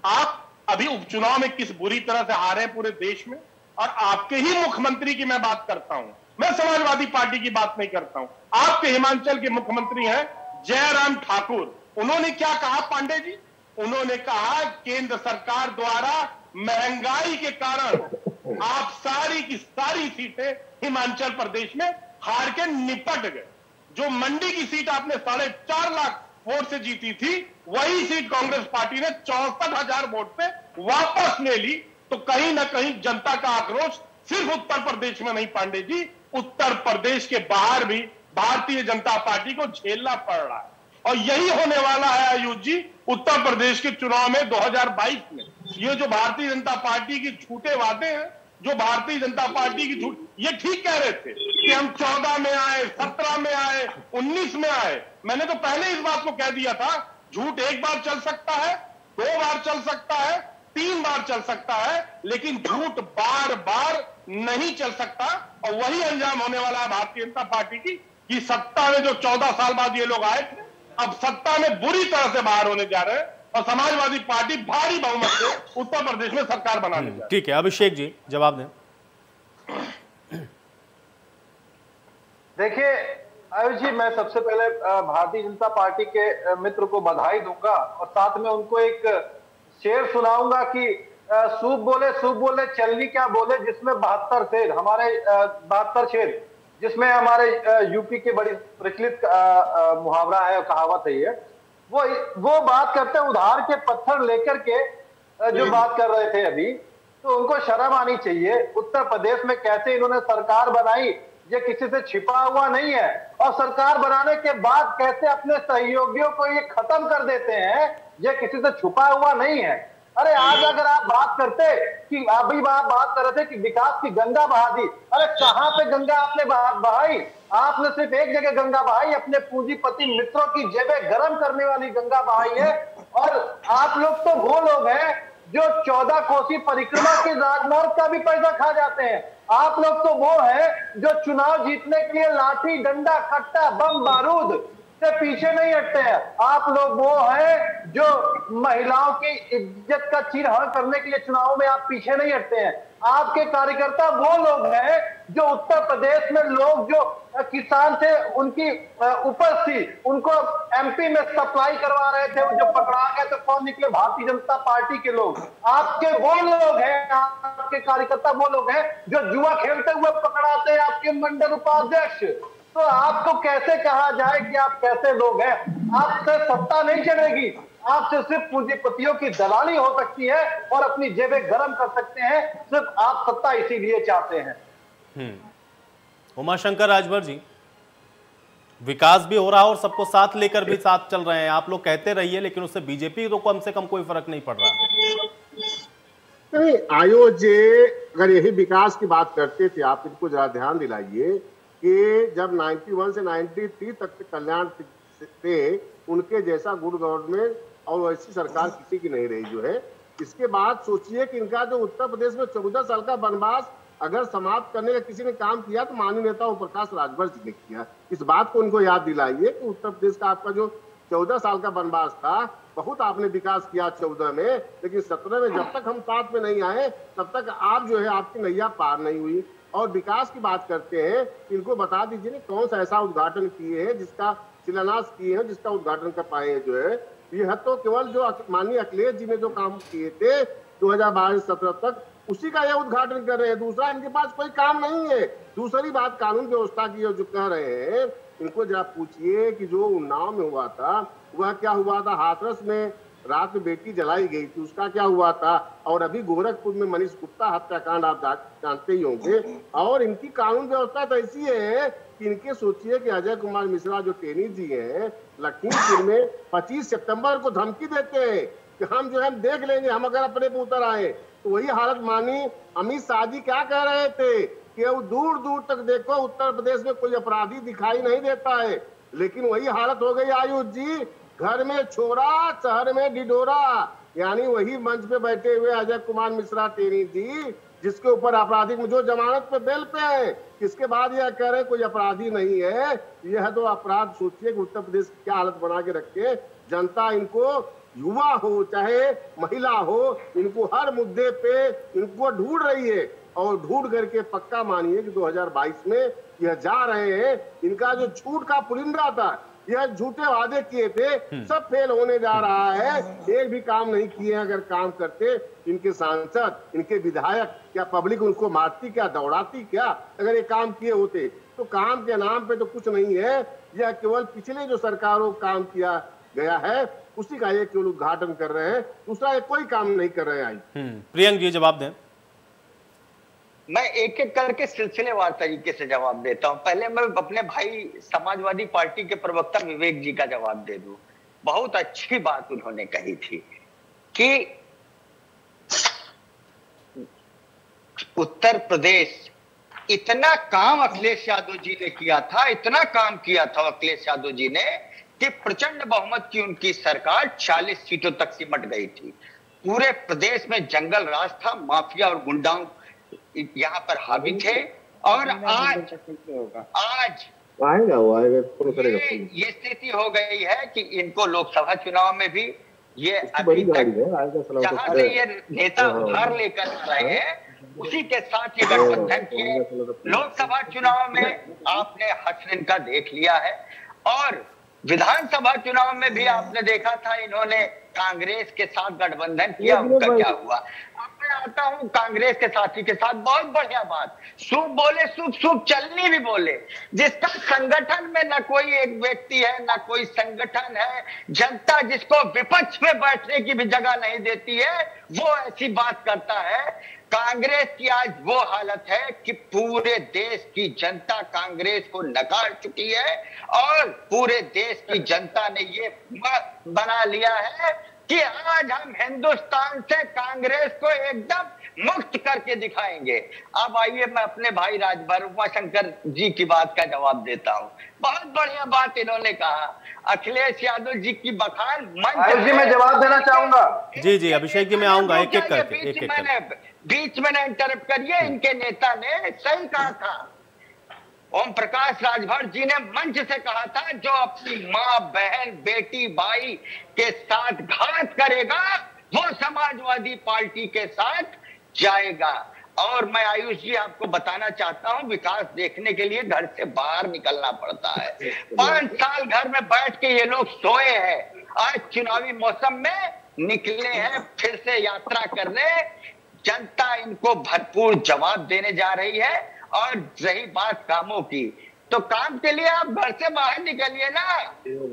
आप अभी उपचुनाव में किस बुरी तरह से हारे हैं पूरे देश में, और आपके ही मुख्यमंत्री की मैं बात करता हूं, मैं समाजवादी पार्टी की बात नहीं करता हूं। आपके हिमाचल के मुख्यमंत्री हैं जयराम ठाकुर। उन्होंने क्या कहा पांडे जी? उन्होंने कहा केंद्र सरकार द्वारा महंगाई के कारण आप सारी की सारी सीटें हिमाचल प्रदेश में हार के निपट गए। जो मंडी की सीट आपने 4.5 लाख वोट से जीती थी, वही सीट कांग्रेस पार्टी ने 64,000 वोट पे वापस ले ली। तो कहीं ना कहीं जनता का आक्रोश सिर्फ उत्तर प्रदेश में नहीं पांडे जी, उत्तर प्रदेश के बाहर भी भारतीय जनता पार्टी को झेलना पड़ रहा है। और यही होने वाला है आयुष जी उत्तर प्रदेश के चुनाव में 2022 में। ये जो भारतीय जनता पार्टी की झूठे वादे हैं, जो भारतीय जनता पार्टी की झूठ, ये ठीक कह रहे थे कि हम 14 में आए, 17 में आए, 19 में आए। मैंने तो पहले इस बात को कह दिया था, झूठ एक बार चल सकता है, 2 बार चल सकता है, 3 बार चल सकता है, लेकिन झूठ बार बार नहीं चल सकता। और वही अंजाम होने वाला है भारतीय जनता पार्टी की कि सत्ता में जो 14 साल बाद ये लोग आए थे, अब सत्ता में बुरी तरह से बाहर होने जा रहे हैं और समाजवादी पार्टी भारी बहुमत से उत्तर प्रदेश में सरकार बनाने जा रही है। ठीक है, अभिषेक जी जवाब दें। देखिए आयुष जी, मैं सबसे पहले भारतीय जनता पार्टी के मित्र को बधाई दूंगा और साथ में उनको एक शेर सुनाऊंगा कि सूप बोले चलनी क्या बोले, जिसमें 72 शेर हमारे 72 शेर, जिसमें हमारे यूपी के बड़ी प्रचलित मुहावरा है और कहावत है। ये वो बात करते हैं उधार के पत्थर लेकर के जो बात कर रहे थे अभी, तो उनको शर्म आनी चाहिए। उत्तर प्रदेश में कैसे इन्होंने सरकार बनाई, ये किसी से छिपा हुआ नहीं है, और सरकार बनाने के बाद कैसे अपने सहयोगियों को ये खत्म कर देते हैं, ये किसी से छुपा हुआ नहीं है। अरे आज अगर आप बात करते कि अभी आप बात कर रहे थे कि विकास की गंगा बहा दी, अरे कहां पे गंगा आपने बहाई? आपने सिर्फ एक जगह गंगा बहाई, अपने पूंजीपति मित्रों की जेबें गर्म करने वाली गंगा बहाई है। और आप लोग तो वो लोग हैं जो 14 कोसी परिक्रमा के राजमार्ग का भी पैसा खा जाते हैं। आप लोग तो वो हैं जो चुनाव जीतने के लिए लाठी डंडा कट्टा बम बारूद से पीछे नहीं हटते हैं। आप लोग वो हैं जो महिलाओं की इज्जत का चीरहरण करने के लिए चुनाव में आप पीछे नहीं हटते हैं। आपके कार्यकर्ता वो लोग हैं जो उत्तर प्रदेश में लोग जो किसान थे उनकी उपज थी उनको एमपी में सप्लाई करवा रहे थे, जो पकड़ा गए तो कौन निकले? भारतीय जनता पार्टी के लोग। आपके वो लोग हैं, आपके कार्यकर्ता वो लोग हैं जो जुआ खेलते हुए पकड़ाते हैं आपके मंडल उपाध्यक्ष। तो आपको कैसे कहा जाए कि आप कैसे लोग हैं? आपसे सत्ता नहीं चलेगी, आपसे सिर्फ पूंजीपतियों की दलाली हो सकती है और अपनी जेबें गर्म कर सकते हैं। सिर्फ आप सत्ता इसीलिए चाहते हैं। उमाशंकर राजभर जी, विकास भी हो रहा है और सबको साथ लेकर भी साथ चल रहे हैं। आप लोग कहते रहिए, लेकिन उससे बीजेपी को कम से कम कोई फर्क नहीं पड़ रहा। नहीं, आयोजे अगर यही विकास की बात करते थे, आप इनको जरा ध्यान दिलाइए कि जब 91 से 93 तक के कल्याण थे, उनके जैसा गुड गवर्नमेंट और वैसी सरकार किसी की नहीं रही जो है। इसके बाद सोचिए कि इनका जो उत्तर प्रदेश में 14 साल का वनवास अगर समाप्त करने का किसी ने काम किया तो माननीय नेता ओम प्रकाश राजभर जी ने किया। इस बात को उनको याद दिलाइए कि उत्तर प्रदेश का आपका जो 14 साल का वनवास था, बहुत आपने विकास किया 14 में, लेकिन 17 में जब तक हम साथ में नहीं आए तब तक आप जो है आपकी नैया पार नहीं हुई। और विकास की बात करते हैं, इनको बता दीजिए ना कौन सा ऐसा उद्घाटन किए हैं जिसका शिलान्यास किए हैं, जिसका उद्घाटन कर पाए हैं जो है। यह तो केवल जो माननीय अखिलेश जी ने जो काम किए थे 2012-17 तक, उसी का यह उद्घाटन कर रहे हैं। दूसरा इनके पास कोई काम नहीं है। दूसरी बात कानून व्यवस्था की जो कह रहे हैं, इनको जरा पूछिए कि जो उन्नाव में हुआ था वह क्या हुआ था? हाथरस में रात में बेटी जलाई गई थी, उसका क्या हुआ था? और अभी गोरखपुर में मनीष गुप्ता हत्याकांड आप जानते ही होंगे। और इनकी कानून व्यवस्था तो ऐसी है कि इनके सोचिए कि अजय कुमार मिश्रा जो टेनी जी हैं, लखीमपुर में 25 सितंबर को धमकी देते हैं कि हम जो है देख लेंगे, हम अगर अपने पे उतर आए। तो वही हालत मानी अमित शाह जी क्या कह रहे थे कि वो दूर दूर तक देखो उत्तर प्रदेश में कोई अपराधी दिखाई नहीं देता है, लेकिन वही हालत हो गई आयुष जी। घर में छोरा, शहर में डिडोरा, यानी वही मंच पे बैठे हुए अजय कुमार मिश्रा टेनी जी, जिसके ऊपर आपराधिक जो जमानत पे बेल पे है, किसके बाद यह कह रहे हैं कोई अपराधी नहीं है। यह तो अपराध सोचिए कि उत्तर प्रदेश की क्या हालत बना के रखे। जनता इनको, युवा हो चाहे महिला हो, इनको हर मुद्दे पे इनको ढूंढ रही है। और ढूंढ करके पक्का मानिए कि 2022 में यह जा रहे हैं। इनका जो झूठ का पुलिंदा था, यह झूठे वादे किए थे, सब फेल होने जा रहा है। एक भी काम नहीं किए। अगर काम करते इनके सांसद, इनके विधायक, क्या पब्लिक उनको मारती, क्या दौड़ाती? क्या अगर ये काम किए होते? तो काम के नाम पे तो कुछ नहीं है। यह केवल पिछले जो सरकारों काम किया गया है उसी का ये केवल उद्घाटन कर रहे हैं, दूसरा कोई काम नहीं कर रहे हैं। प्रियंक जी जवाब दें। मैं एक एक करके सिलसिलेवार तरीके से जवाब देता हूं। पहले मैं अपने भाई समाजवादी पार्टी के प्रवक्ता विवेक जी का जवाब दे दूं। बहुत अच्छी बात उन्होंने कही थी कि उत्तर प्रदेश, इतना काम अखिलेश यादव जी ने किया था, इतना काम किया था अखिलेश यादव जी ने कि प्रचंड बहुमत की उनकी सरकार 40 सीटों तक सिमट गई थी। पूरे प्रदेश में जंगल राज था, माफिया और गुंडाओं यहाँ पर हावी थे। और आज ये स्थिति हो गई है कि इनको लोकसभा चुनाव में भी ये अभी तक जहां से ये नेता उधार लेकर आ रहे हैं उसी के साथ ये गठबंधन किए। लोकसभा चुनाव में आपने हसरन का देख लिया है और विधानसभा चुनाव में भी आपने देखा था इन्होंने कांग्रेस के साथ गठबंधन किया। उनका क्या हुआ? अब मैं आता हूं कांग्रेस के साथी के साथ। बहुत बढ़िया बात, सूप बोले सूप, सूप चलनी भी बोले। जिसका संगठन में न कोई एक व्यक्ति है, न कोई संगठन है, जनता जिसको विपक्ष में बैठने की भी जगह नहीं देती है, वो ऐसी बात करता है। कांग्रेस की आज वो हालत है कि पूरे देश की जनता कांग्रेस को नकार चुकी है और पूरे देश की जनता ने ये बना लिया है कि आज हम हिंदुस्तान से कांग्रेस को एकदम मुक्त करके दिखाएंगे। अब आइए मैं अपने भाई राजभर उमाशंकर जी की बात का जवाब देता हूं। बहुत बढ़िया बात इन्होंने कहा, अखिलेश यादव जी की बखान मंच जी मैं जवाब देना चाहूंगा। जी अभिषेक जी मैं आऊंगा एक एक करके। बीच में ना इंटरप्ट करिए। इनके नेता ने सही कहा था, ओम प्रकाश राजभर जी ने मंच से कहा था, जो अपनी मां, बहन, बेटी, भाई के साथ घात करेगा वो समाजवादी पार्टी के साथ जाएगा। और मैं आयुष जी आपको बताना चाहता हूं, विकास देखने के लिए घर से बाहर निकलना पड़ता है। 5 साल घर में बैठ के ये लोग सोए हैं, आज चुनावी मौसम में निकले हैं फिर से यात्रा करने। जनता इनको भरपूर जवाब देने जा रही है। और रही बात कामों की, तो काम के लिए आप घर से बाहर निकलिए ना।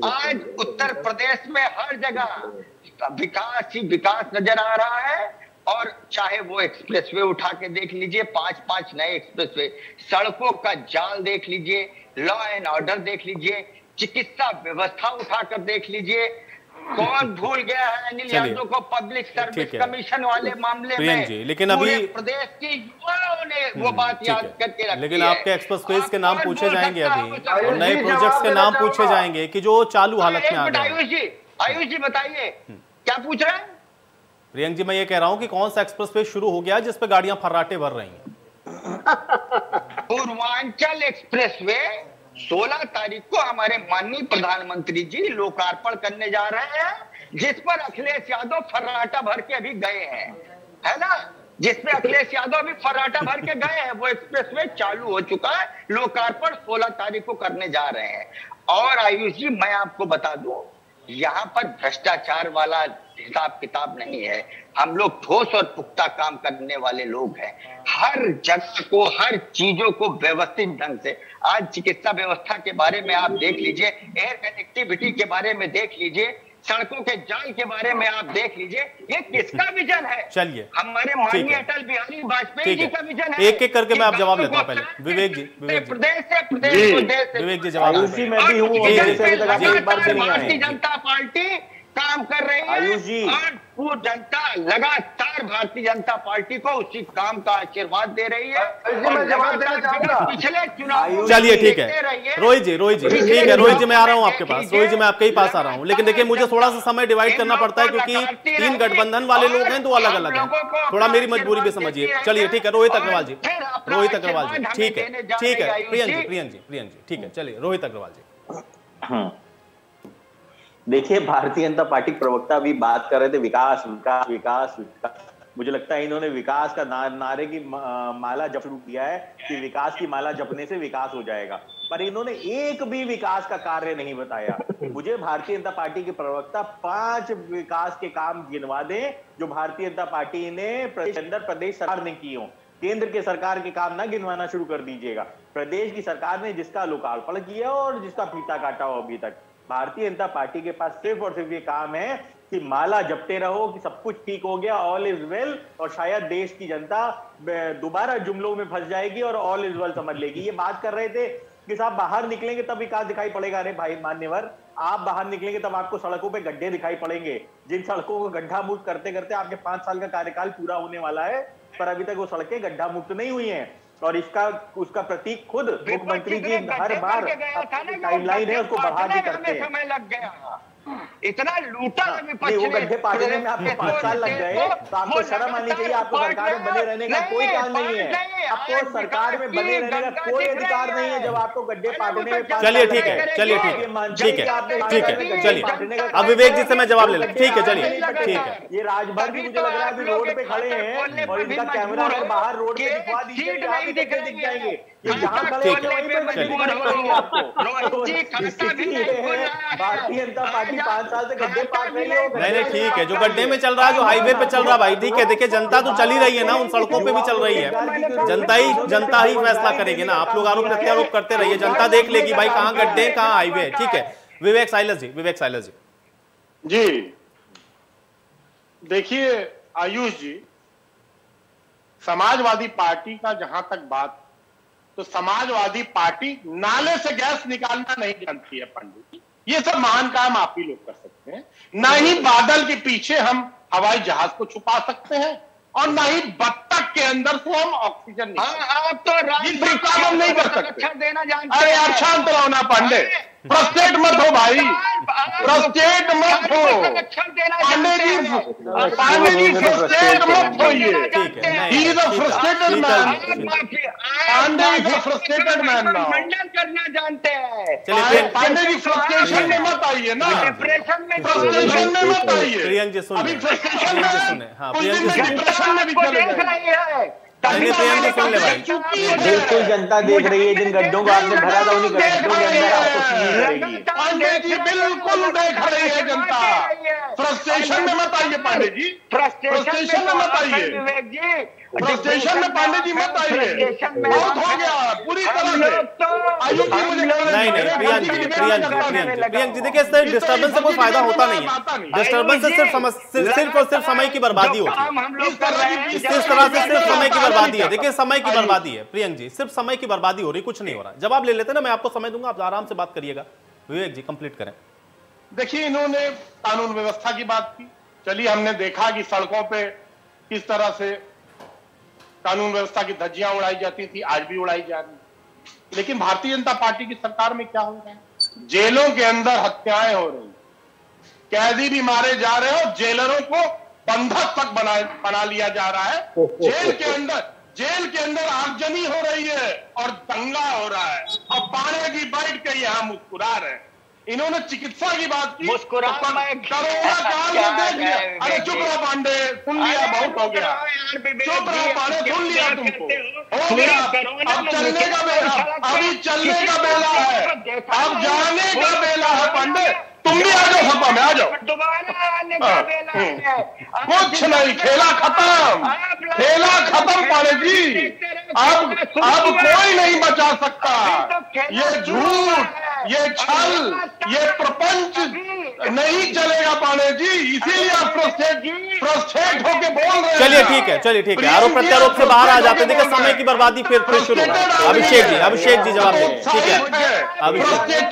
आज उत्तर प्रदेश में हर जगह विकास ही विकास नजर आ रहा है। और चाहे वो एक्सप्रेसवे उठा के देख लीजिए, 5-5 नए एक्सप्रेसवे, सड़कों का जाल देख लीजिए, लॉ एंड ऑर्डर देख लीजिए, चिकित्सा व्यवस्था उठाकर देख लीजिए। कौन भूल गया है अनिल यादव को पब्लिक सर्विस कमीशन वाले मामले में? जी, लेकिन अभी प्रदेश के युवाओं ने वो बात याद करके रखी है। लेकिन आपके एक्सप्रेस के नाम पूछे जाएंगे अभी, और नए प्रोजेक्ट्स के नाम पूछे जाएंगे कि जो चालू हालत में आ गए। आयुष जी बताइए क्या पूछ रहे हैं? प्रियंक जी मैं ये कह रहा हूं कि कौन सा एक्सप्रेसवे शुरू हो गया जिस पे गाड़ियां फर्राटे भर रही हैं? पूर्वांचल एक्सप्रेसवे 16 तारीख को हमारे माननीय प्रधानमंत्री जी लोकार्पण करने जा रहे हैं, जिस पर अखिलेश यादव फर्राटा भर के अभी गए हैं, है ना? जिसमें अखिलेश यादव अभी फर्राटा भर के गए हैं, वो एक्सप्रेसवे चालू हो चुका है। लोकार्पण 16 तारीख को करने जा रहे हैं। और आयुष जी मैं आपको बता दूं, यहाँ पर भ्रष्टाचार वाला हिसाब किताब नहीं है। हम लोग ठोस और पुख्ता काम करने वाले लोग हैं। हर जगह को, हर चीजों को व्यवस्थित ढंग से, आज चिकित्सा व्यवस्था के बारे में आप देख लीजिए, एयर कनेक्टिविटी के बारे में देख लीजिए, सड़कों के जाल के बारे में आप देख लीजिए। ये किसका विजन है? चलिए हमारे माननीय अटल बिहारी वाजपेयी जी का विजन है। एक एक करके मैं आप जवाब लेता हूं। पहले विवेक जी, प्रदेश से प्रदेश को देश से विवेक जी जवाब। भारतीय जनता पार्टी काम कर रही है आयुष जी, और वो जनता लगातार भारतीय जनता पार्टी को उसी काम का आशीर्वाद दे रही है। मैं जवाब देना चाहूंगा। पिछले चुनाव, चलिए ठीक है रोहित जी ठीक है। रोहित जी मैं आ रहा हूं आपके पास। रोहित जी मैं आपके ही पास आ रहा हूं, लेकिन देखिए मुझे थोड़ा सा समय डिवाइड करना पड़ता है क्योंकि 3 गठबंधन वाले लोग हैं, 2 अलग अलग हैं। थोड़ा मेरी मजबूरी भी समझिए। चलिए ठीक है रोहित अग्रवाल जी, ठीक है। प्रियंक जी ठीक है। चलिए रोहित अग्रवाल जी। देखिए भारतीय जनता पार्टी प्रवक्ता अभी बात कर रहे थे विकास विकास विकास विकास। मुझे लगता है इन्होंने विकास का नारे की माला जप शुरू किया है कि विकास की माला जपने से विकास हो जाएगा, पर इन्होंने एक भी विकास का कार्य नहीं बताया। मुझे भारतीय जनता पार्टी के प्रवक्ता 5 विकास के काम गिनवा दें जो भारतीय जनता पार्टी ने प्रदेश सरकार ने किए हों। केंद्र के सरकार के काम ना गिनवाना शुरू कर दीजिएगा। प्रदेश की सरकार ने जिसका लोकार्पण किया और जिसका फीता काटा हो अभी तक। भारतीय जनता पार्टी के पास सिर्फ और सिर्फ ये काम है कि माला जपते रहो कि सब कुछ ठीक हो गया, ऑल इज वेल, और शायद देश की जनता दोबारा जुमलों में फंस जाएगी और ऑल इज वेल समझ लेगी। ये बात कर रहे थे कि साहब बाहर निकलेंगे तब विकास दिखाई पड़ेगा। अरे भाई मान्यवर, आप बाहर निकलेंगे तब आपको सड़कों पे गड्ढे दिखाई पड़ेंगे। जिन सड़कों को गड्ढा मुक्त करते करते आपके 5 साल का कार्यकाल पूरा होने वाला है, पर अभी तक वो सड़कें गड्ढा मुक्त नहीं हुई हैं। और उसका प्रतीक खुद मुख्यमंत्री जी हर बार टाइमलाइन है उसको बढ़ा के करते हैं। समय लग गया, इतना लूटा वो गड्ढे पाटने में आपको 5 साल लग गए, तो आपको शर्म आनी चाहिए। आपको सरकार में बने रहने का कोई काम नहीं है। आपको सरकार में बने रहने का कोई अधिकार नहीं है जब आपको गड्ढे पाटने में। चलिए ठीक है चलिए अब विवेक जी से मैं जवाब ले लूं। ठीक है चलिए ठीक है। ये राजभर भी मुझे लग रहा है अभी रोड पे खड़े हैं और इनका कैमरा अगर बाहर रोड पे दिखवा दीजिए दिख जाएंगे। भारतीय जनता पार्टी 5 साल से गड्ढे पाट रही है। नहीं ठीक है, जो गड्ढे में चल रहा है, जो हाईवे पे चल रहा है भाई, ठीक है। देखिए जनता तो चल ही रही है ना, उन सड़कों पे भी चल रही है। जनता ही फैसला करेगी ना। आप लोग आरोप प्रत्यारोप करते रहिए, जनता देख लेगी भाई कहाँ गड्ढे कहाँ हाईवे है। ठीक है विवेक साइलस जी। देखिए आयुष जी, समाजवादी पार्टी का जहां तक बात, तो समाजवादी पार्टी नाले से गैस निकालना नहीं जानती है पंडित जी। ये सब महान काम आप ही लोग कर सकते हैं। ना ही बादल के पीछे हम हवाई जहाज को छुपा सकते हैं और ना ही बत्तख के अंदर से हम ऑक्सीजन आप तो काम हम नहीं कर सकते। देना जानते अरे यार शांत रहो ना पांडे, फ्रस्ट्रेट मत हो भाई, फ्रस्ट्रेट मत हो पांडे जी, पांडे जी फ्रस्ट्रेट मत होइए। He is a frustrated man, Pandey is a frustrated man now. करना जानते हैं। चलिए पांडे जी फ्रस्ट्रेशन में मत आइए ना, फ्रस्ट्रेशन में मत आइए। प्रियंक जी सुनिए, अभी फ्रस्ट्रेशन प्रियंक जी सुने, में हाँ कुछ प्रियंक दिन जी में सुने, डिप्रेशन में भी चले जाएंगे। प्रियंक जी सुन ले भाई। बिल्कुल जनता देख रही है, जिन गड्ढों को आपने भरा था उन्हीं गड्ढों के अंदर आपको सीनी करेगी। पांडे जी बिल्कुल देख रही है जनता, फ्रस्ट्रेशन में मत आइए पांडे जी, फ्रस्ट्रेशन में मत आइए, फ्रस्ट्रेशन में पांडे जी मत आइए, बहुत हो गया पूरी तरह से। आयुष जी मुझे नहीं नहीं प्रियंक जी, प्रियंक जी देखिए, इससे डिस्टर्बेंस से कोई फायदा होता नहीं है। डिस्टर्बेंस से सिर्फ और सिर्फ समय की बर्बादी होती है। इस तरह से सिर्फ समय की बर्बादी है। देखिए समय की बर्बादी है प्रियंक जी, सिर्फ समय की बर्बादी हो रही, कुछ नहीं हो रहा। जवाब ले लेते ना, मैं आपको समय दूंगा, आप आराम से बात करिएगा। विवेक जी कंप्लीट करें। देखिए इन्होंने कानून व्यवस्था की बात की, चलिए हमने देखा कि सड़कों पे किस तरह से कानून व्यवस्था की धज्जियां उड़ाई जाती थी, आज भी उड़ाई जा रही। लेकिन भारतीय जनता पार्टी की सरकार में क्या हो रहा है? जेलों के अंदर हत्याएं हो रही, कैदी भी मारे जा रहे हैं और जेलरों को बंधक तक बना लिया जा रहा है। जेल के अंदर आगजनी हो रही है और दंगा हो रहा है और पांडे जी बैठ के यहां मुस्कुरा रहे हैं। इन्होंने चिकित्सा की बात की, कोरोना काल में देख लिया। अरे चुप रहो पांडे, सुन लिया, बहुत हो गया, चुप रहो पांडे, सुन लिया तुमको, हो गया। अब चलने का बेला, अभी चलने का बेला है, अब जाने का बेला है पांडे। तुम भी आ जाओ, सपा में आ जाओ। कुछ नहीं, खेला खत्म, खेला खत्म पांडे जी। अब कोई नहीं बचा सकता। ये झूठ, ये छल, ये प्रपंच नहीं चलेगा पांडे जी, इसीलिए आप फ्रस्ट्रेट होके बोल रहे हैं। चलिए ठीक है, चलिए ठीक है, आरोप प्रत्यारोप से बाहर आ जाते हैं। देखिए समय की बर्बादी फिर शुरू हो। अभिषेक जी जवाब दें। ठीक है, अभिषेक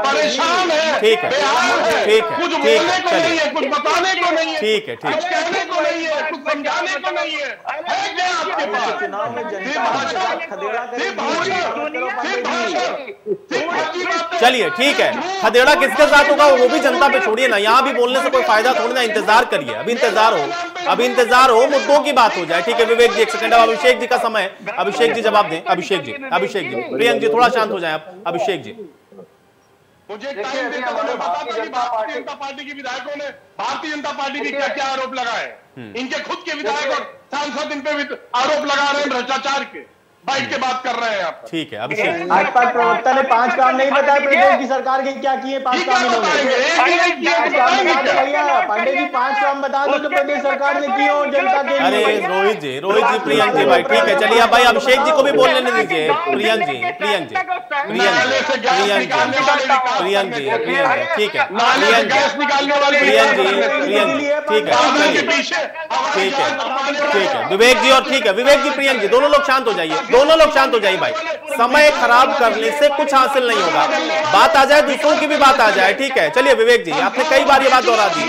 परेशान है, ठीक है, ठीक है, कुछ बोलने को नहीं है, कुछ बताने को नहीं है, ठीक है, ठीक कुछ कहने को नहीं है, कुछ समझाने को नहीं है क्या आपके पास? चुनाव में जनता खदेड़ा चलिए ठीक है, खदेड़ा किसके साथ होगा वो भी जनता पे छोड़िए ना, यहाँ भी बोलने से कोई फायदा थोड़ी ना। इंतजार करिए, अभी इंतजार हो, मुद्दों की बात हो जाए। ठीक है विवेक जी, एक सेकंड, अब अभिषेक जी का समय। अभिषेक जी जवाब दें। अभिषेक जी, प्रियंक जी थोड़ा शांत हो जाए आप। अभिषेक जी मुझे टाइम देते हुए बताता कि भारतीय जनता पार्टी के विधायकों ने भारतीय जनता पार्टी के क्या क्या आरोप लगाए। इनके खुद के विधायक और सांसद इन पे आरोप लगा रहे हैं भ्रष्टाचार के, बैठ के बात कर रहे हैं आप। ठीक है अभिषेक। भाजपा प्रवक्ता ने 5 काम नहीं बताए प्रदेश की सरकार के क्या किए 5 काम इन्होंने। पांडे जी 5 काम बता दो जो प्रदेश सरकार ने किए हो जनता के लिए। अरे रोहित जी, प्रियंक जी भाई ठीक है, चलिए अब भाई अभिषेक जी को भी बोलने दीजिए। प्रियंक जी ठीक है, प्रियंक जी ठीक है, विवेक जी और ठीक है, विवेक जी प्रियंक जी दोनों लोग शांत हो जाइए, दोनों लोग शांत हो जाइए भाई। समय खराब करने से कुछ हासिल नहीं होगा, बात आ जाए दूसरों की भी बात आ जाए। ठीक है चलिए विवेक जी, आपने कई बार ये बात दोहरा दी।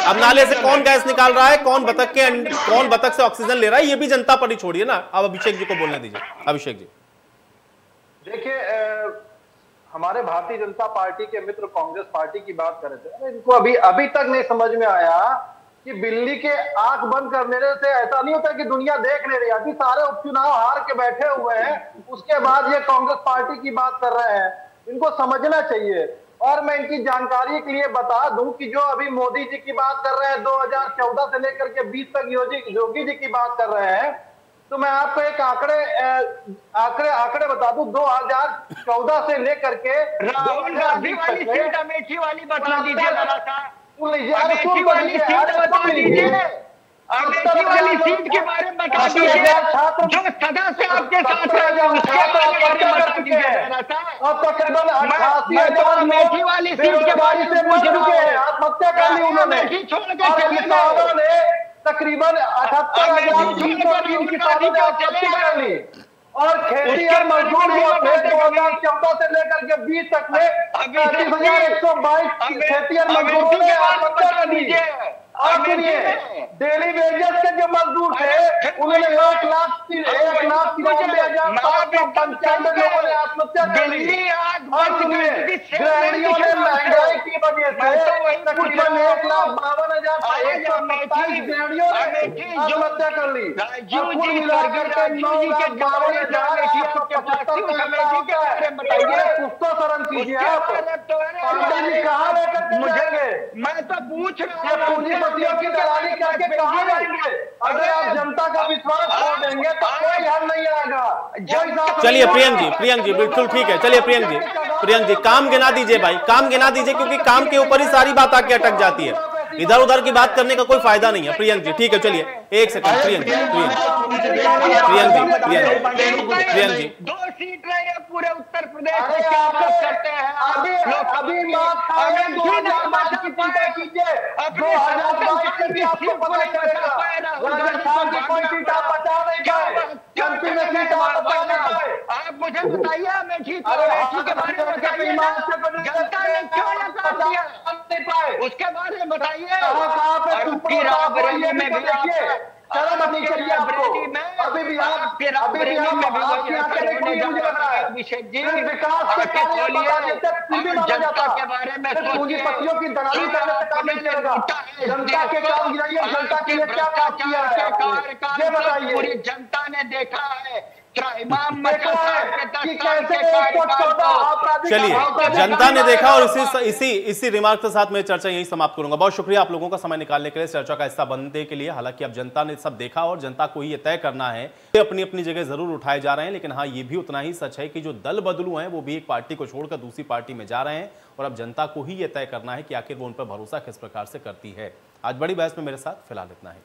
अब नाले से कौन गैस निकाल रहा है, कौन बतख से ऑक्सीजन ले रहा है, ये भी जनता पर ही छोड़िए ना। अब अभिषेक जी को बोलने दीजिए। अभिषेक जी देखिए, हमारे भारतीय जनता पार्टी के मित्र कांग्रेस पार्टी की बात कर रहे थे, इनको अभी तक नहीं समझ में आया कि बिल्ली के आंख बंद करने से ऐसा नहीं होता कि दुनिया देख नहीं रही। अभी सारे उपचुनाव हार के बैठे हुए हैं, उसके बाद ये कांग्रेस पार्टी की बात कर रहे हैं। इनको समझना चाहिए। और मैं इनकी जानकारी के लिए बता दूं कि जो अभी मोदी जी की बात कर रहे हैं, 2014 से लेकर के 20 तक योगी जी की बात कर रहे हैं, तो मैं आपको एक आंकड़े बता दूं। 2014 से लेकर के राहुल गांधी वाली सीट अमेठी वाली बता दीजिए जरा सा। अमेठी वाली सीट बता दीजिए, अमेठी वाली सीट के बारे में बता दीजिए, जो सदा से आपके साथ है उसके बारे में बता दीजिए जरा सा। और तकरीबन 88,000 अमेठी वाली सीट के बारे में पूछ रहे हैं। आत्महत्या कर ली उन्होंने, छोड़ के चले किसानों ने तकरीबन 78,303 किसानों ने आत्महत्या कर ली। और खेती और मजदूर जो थे 2014 से लेकर के 20 तक में 35,122 खेती और मजदूरों ने आत्महत्या कर ली। और सुनिए, डेली वेजेस के जो मजदूर थे उन्होंने 1,93,795 लोगों ने आत्महत्या कर ली। और सुनिए, गृहिणियों ने महंगाई की वजह से तकरीबन 1,52,127 गृहिणियों ने आत्महत्या कर ली। कुल मिलाकर के 9,52,175 कुछ तो शर्म कीजिए आप। कहाँ लेकर मुझे मैं तो पूछ रहा हूँ पूंजीपतियों की दलाली करके कहाँ जाएंगे? अगर आप जनता का विश्वास खो देंगे तो कोई हल नहीं आएगा। चलिए प्रियंक जी बिल्कुल ठीक है। चलिए प्रियंक जी काम गिना दीजिए भाई, काम गिना दीजिए, क्योंकि काम के ऊपर ही सारी बात आके अटक जाती है। इधर उधर की बात करने का कोई फायदा नहीं है। प्रियंक जी ठीक है, चलिए एक सेकंड। प्रियंक जी 2 सीट रहे पूरे उत्तर प्रदेश में, क्या करते हैं अभी बात कीजिए। 2022 से भी आपको पता चलेगा राजस्थान की कोई सीट आप बचा नहीं पाए, एमपी में सीट आप बचा नहीं पाए। आप मुझे बताइए अमेठी के बारे में जनता ने क्यों नकार दिया उसके बारे में बताइए। रायबरेली में भी चलो नहीं चलिए आपको अभी भी आप विकास के जनता के बारे में पूंजीपतियों की दलाली करने से काम नहीं चलेगा। जनता के काम गिराइए, जनता के लिए क्या काम किया है ये बताइए। पूरी जनता ने देखा है। चलिए जनता ने देखा, और इसी रिमार्क के साथ मैं चर्चा यही समाप्त करूंगा। बहुत शुक्रिया आप लोगों का समय निकालने के लिए, चर्चा का हिस्सा बनने के लिए। हालांकि अब जनता ने सब देखा और जनता को ही ये तय करना है। अपनी अपनी जगह जरूर उठाए जा रहे हैं, लेकिन हाँ ये भी उतना ही सच है कि जो दल बदलू हैं वो भी एक पार्टी को छोड़कर दूसरी पार्टी में जा रहे हैं, और अब जनता को ही ये तय करना है कि आखिर वो उन पर भरोसा किस प्रकार से करती है। आज बड़ी बहस में मेरे साथ फिलहाल इतना है।